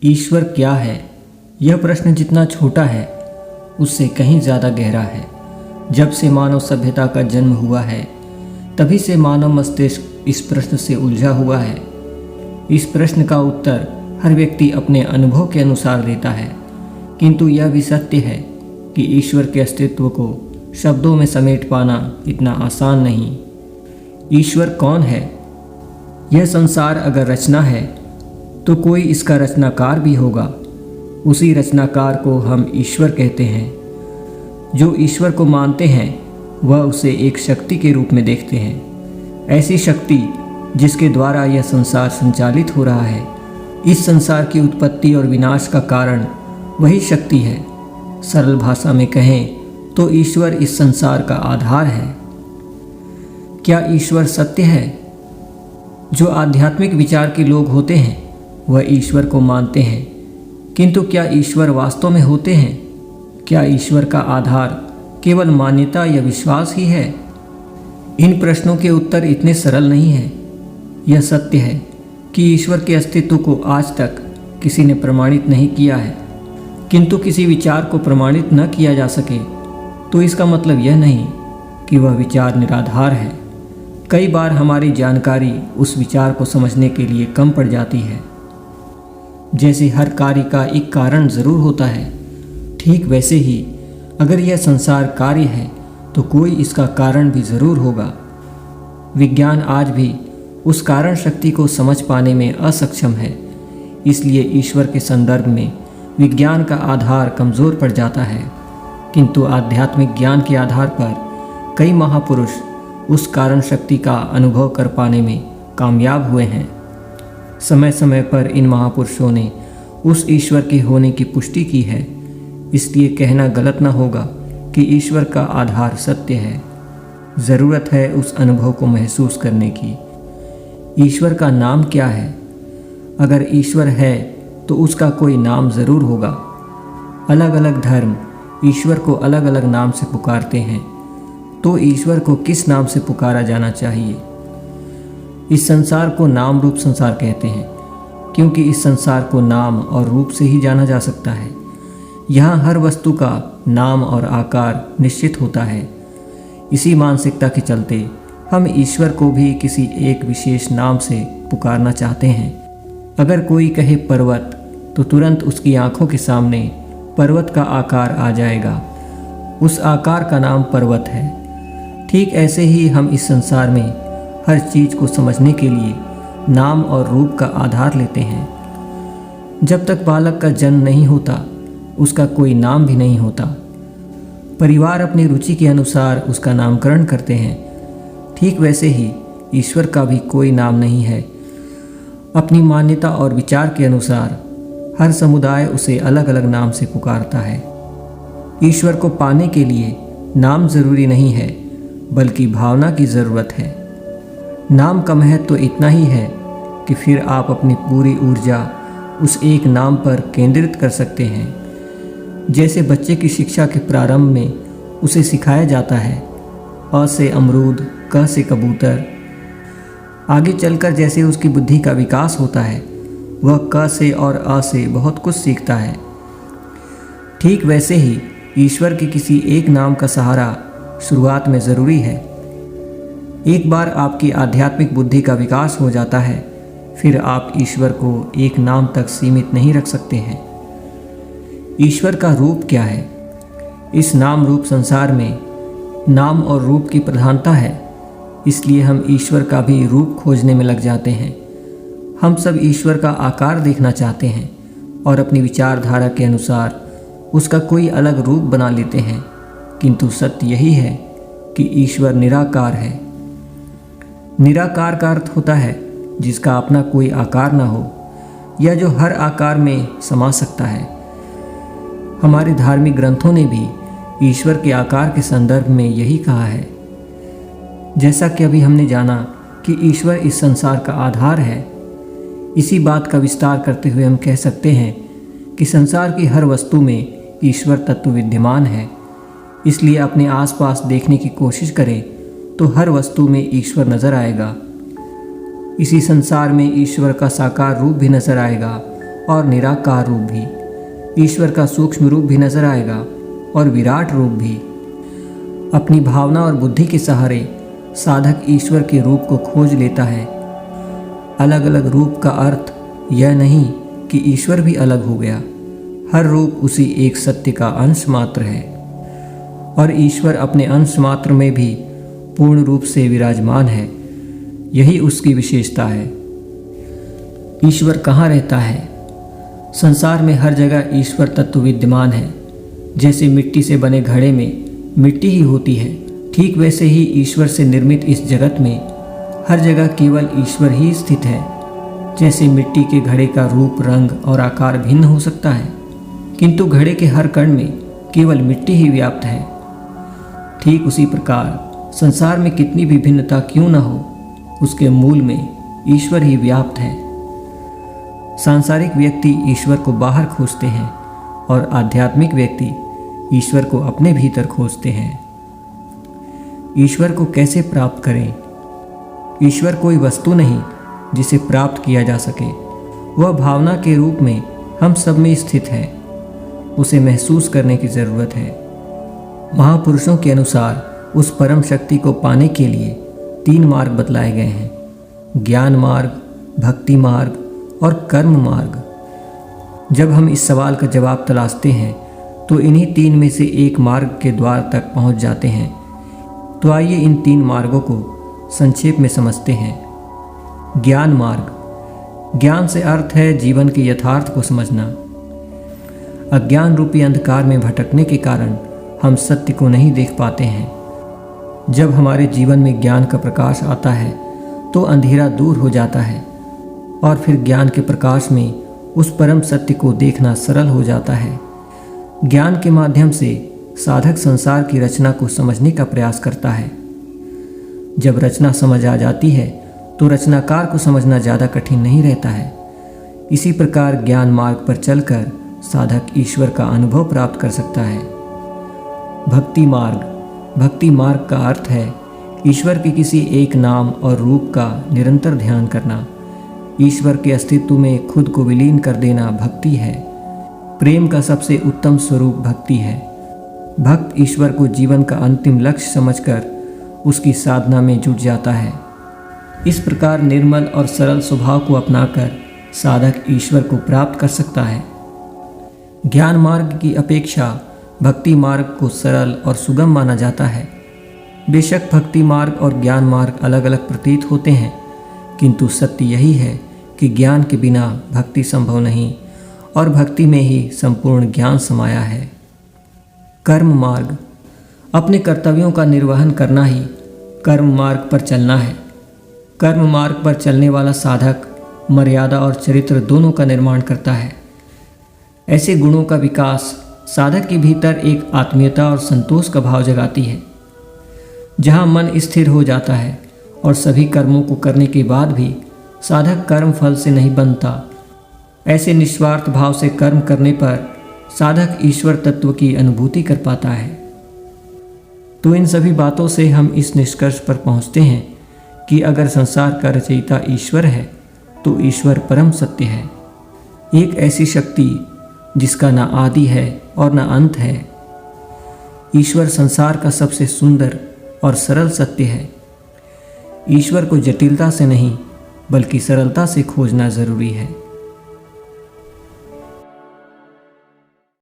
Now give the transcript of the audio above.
ईश्वर क्या है? यह प्रश्न जितना छोटा है उससे कहीं ज़्यादा गहरा है। जब से मानव सभ्यता का जन्म हुआ है तभी से मानव मस्तिष्क इस प्रश्न से उलझा हुआ है। इस प्रश्न का उत्तर हर व्यक्ति अपने अनुभव के अनुसार देता है, किंतु यह भी सत्य है कि ईश्वर के अस्तित्व को शब्दों में समेट पाना इतना आसान नहीं। ईश्वर कौन है? यह संसार अगर रचना है तो कोई इसका रचनाकार भी होगा। उसी रचनाकार को हम ईश्वर कहते हैं। जो ईश्वर को मानते हैं वह उसे एक शक्ति के रूप में देखते हैं, ऐसी शक्ति जिसके द्वारा यह संसार संचालित हो रहा है। इस संसार की उत्पत्ति और विनाश का कारण वही शक्ति है। सरल भाषा में कहें तो ईश्वर इस संसार का आधार है। क्या ईश्वर सत्य है? जो आध्यात्मिक विचार के लोग होते हैं वह ईश्वर को मानते हैं, किंतु क्या ईश्वर वास्तव में होते हैं? क्या ईश्वर का आधार केवल मान्यता या विश्वास ही है? इन प्रश्नों के उत्तर इतने सरल नहीं हैं। यह सत्य है कि ईश्वर के अस्तित्व को आज तक किसी ने प्रमाणित नहीं किया है, किंतु किसी विचार को प्रमाणित न किया जा सके तो इसका मतलब यह नहीं कि वह विचार निराधार है। कई बार हमारी जानकारी उस विचार को समझने के लिए कम पड़ जाती है। जैसे हर कार्य का एक कारण ज़रूर होता है, ठीक वैसे ही अगर यह संसार कार्य है तो कोई इसका कारण भी ज़रूर होगा। विज्ञान आज भी उस कारण शक्ति को समझ पाने में असक्षम है, इसलिए ईश्वर के संदर्भ में विज्ञान का आधार कमज़ोर पड़ जाता है। किंतु आध्यात्मिक ज्ञान के आधार पर कई महापुरुष उस कारण शक्ति का अनुभव कर पाने में कामयाब हुए हैं। समय समय पर इन महापुरुषों ने उस ईश्वर के होने की पुष्टि की है, इसलिए कहना गलत न होगा कि ईश्वर का आधार सत्य है। ज़रूरत है उस अनुभव को महसूस करने की। ईश्वर का नाम क्या है? अगर ईश्वर है तो उसका कोई नाम ज़रूर होगा। अलग अलग धर्म ईश्वर को अलग अलग नाम से पुकारते हैं, तो ईश्वर को किस नाम से पुकारा जाना चाहिए? इस संसार को नाम रूप संसार कहते हैं, क्योंकि इस संसार को नाम और रूप से ही जाना जा सकता है। यहाँ हर वस्तु का नाम और आकार निश्चित होता है। इसी मानसिकता के चलते हम ईश्वर को भी किसी एक विशेष नाम से पुकारना चाहते हैं। अगर कोई कहे पर्वत तो तुरंत उसकी आंखों के सामने पर्वत का आकार आ जाएगा। उस आकार का नाम पर्वत है। ठीक ऐसे ही हम इस संसार में हर चीज़ को समझने के लिए नाम और रूप का आधार लेते हैं। जब तक बालक का जन्म नहीं होता उसका कोई नाम भी नहीं होता। परिवार अपनी रुचि के अनुसार उसका नामकरण करते हैं। ठीक वैसे ही ईश्वर का भी कोई नाम नहीं है। अपनी मान्यता और विचार के अनुसार हर समुदाय उसे अलग अलग नाम से पुकारता है। ईश्वर को पाने के लिए नाम ज़रूरी नहीं है, बल्कि भावना की ज़रूरत है। नाम का महत्व तो इतना ही है कि फिर आप अपनी पूरी ऊर्जा उस एक नाम पर केंद्रित कर सकते हैं। जैसे बच्चे की शिक्षा के प्रारंभ में उसे सिखाया जाता है अ से अमरूद, क से कबूतर। आगे चलकर जैसे उसकी बुद्धि का विकास होता है वह क से और अ से बहुत कुछ सीखता है। ठीक वैसे ही ईश्वर के किसी एक नाम का सहारा शुरुआत में ज़रूरी है। एक बार आपकी आध्यात्मिक बुद्धि का विकास हो जाता है, फिर आप ईश्वर को एक नाम तक सीमित नहीं रख सकते हैं। ईश्वर का रूप क्या है? इस नाम रूप संसार में नाम और रूप की प्रधानता है, इसलिए हम ईश्वर का भी रूप खोजने में लग जाते हैं। हम सब ईश्वर का आकार देखना चाहते हैं और अपनी विचारधारा के अनुसार उसका कोई अलग रूप बना लेते हैं, किंतु सत्य यही है कि ईश्वर निराकार है। निराकार का अर्थ होता है जिसका अपना कोई आकार ना हो, या जो हर आकार में समा सकता है। हमारे धार्मिक ग्रंथों ने भी ईश्वर के आकार के संदर्भ में यही कहा है। जैसा कि अभी हमने जाना कि ईश्वर इस संसार का आधार है, इसी बात का विस्तार करते हुए हम कह सकते हैं कि संसार की हर वस्तु में ईश्वर तत्व विद्यमान है। इसलिए अपने आसपास देखने की कोशिश करें तो हर वस्तु में ईश्वर नज़र आएगा। इसी संसार में ईश्वर का साकार रूप भी नज़र आएगा और निराकार रूप भी। ईश्वर का सूक्ष्म रूप भी नजर आएगा और विराट रूप भी। अपनी भावना और बुद्धि के सहारे साधक ईश्वर के रूप को खोज लेता है। अलग अलग रूप का अर्थ यह नहीं कि ईश्वर भी अलग हो गया। हर रूप उसी एक सत्य का अंश मात्र है और ईश्वर अपने अंश मात्र में भी पूर्ण रूप से विराजमान है। यही उसकी विशेषता है। ईश्वर कहाँ रहता है? संसार में हर जगह ईश्वर तत्व विद्यमान है। जैसे मिट्टी से बने घड़े में मिट्टी ही होती है, ठीक वैसे ही ईश्वर से निर्मित इस जगत में हर जगह केवल ईश्वर ही स्थित है। जैसे मिट्टी के घड़े का रूप, रंग और आकार भिन्न हो सकता है, किंतु घड़े के हर कण में केवल मिट्टी ही व्याप्त है। ठीक उसी प्रकार संसार में कितनी भी भिन्नता क्यों न हो, उसके मूल में ईश्वर ही व्याप्त है। सांसारिक व्यक्ति ईश्वर को बाहर खोजते हैं और आध्यात्मिक व्यक्ति ईश्वर को अपने भीतर खोजते हैं। ईश्वर को कैसे प्राप्त करें? ईश्वर कोई वस्तु नहीं जिसे प्राप्त किया जा सके। वह भावना के रूप में हम सब में स्थित है। उसे महसूस करने की ज़रूरत है। महापुरुषों के अनुसार उस परम शक्ति को पाने के लिए 3 मार्ग बतलाए गए हैं: ज्ञान मार्ग, भक्ति मार्ग और कर्म मार्ग। जब हम इस सवाल का जवाब तलाशते हैं तो इन्हीं 3 में से एक मार्ग के द्वार तक पहुंच जाते हैं। तो आइए इन 3 मार्गों को संक्षेप में समझते हैं। ज्ञान मार्ग। ज्ञान से अर्थ है जीवन के यथार्थ को समझना। अज्ञान रूपी अंधकार में भटकने के कारण हम सत्य को नहीं देख पाते हैं। जब हमारे जीवन में ज्ञान का प्रकाश आता है तो अंधेरा दूर हो जाता है और फिर ज्ञान के प्रकाश में उस परम सत्य को देखना सरल हो जाता है। ज्ञान के माध्यम से साधक संसार की रचना को समझने का प्रयास करता है। जब रचना समझ आ जाती है तो रचनाकार को समझना ज़्यादा कठिन नहीं रहता है। इसी प्रकार ज्ञान मार्ग पर चलकर साधक ईश्वर का अनुभव प्राप्त कर सकता है। भक्ति मार्ग। भक्ति मार्ग का अर्थ है ईश्वर के किसी एक नाम और रूप का निरंतर ध्यान करना। ईश्वर के अस्तित्व में खुद को विलीन कर देना भक्ति है। प्रेम का सबसे उत्तम स्वरूप भक्ति है। भक्त ईश्वर को जीवन का अंतिम लक्ष्य समझकर उसकी साधना में जुट जाता है। इस प्रकार निर्मल और सरल स्वभाव को अपनाकर साधक ईश्वर को प्राप्त कर सकता है। ज्ञान मार्ग की अपेक्षा भक्ति मार्ग को सरल और सुगम माना जाता है। बेशक भक्ति मार्ग और ज्ञान मार्ग अलग अलग प्रतीत होते हैं, किंतु सत्य यही है कि ज्ञान के बिना भक्ति संभव नहीं और भक्ति में ही संपूर्ण ज्ञान समाया है। कर्म मार्ग। अपने कर्तव्यों का निर्वहन करना ही कर्म मार्ग पर चलना है। कर्म मार्ग पर चलने वाला साधक मर्यादा और चरित्र दोनों का निर्माण करता है। ऐसे गुणों का विकास साधक के भीतर एक आत्मीयता और संतोष का भाव जगाती है। जहाँ मन स्थिर हो जाता है और सभी कर्मों को करने के बाद भी साधक कर्म फल से नहीं बनता, ऐसे निस्वार्थ भाव से कर्म करने पर साधक ईश्वर तत्व की अनुभूति कर पाता है। तो इन सभी बातों से हम इस निष्कर्ष पर पहुँचते हैं कि अगर संसार का रचयिता ईश्वर है तो ईश्वर परम सत्य है, एक ऐसी शक्ति जिसका ना आदि है और ना अंत है। ईश्वर संसार का सबसे सुंदर और सरल सत्य है। ईश्वर को जटिलता से नहीं बल्कि सरलता से खोजना जरूरी है।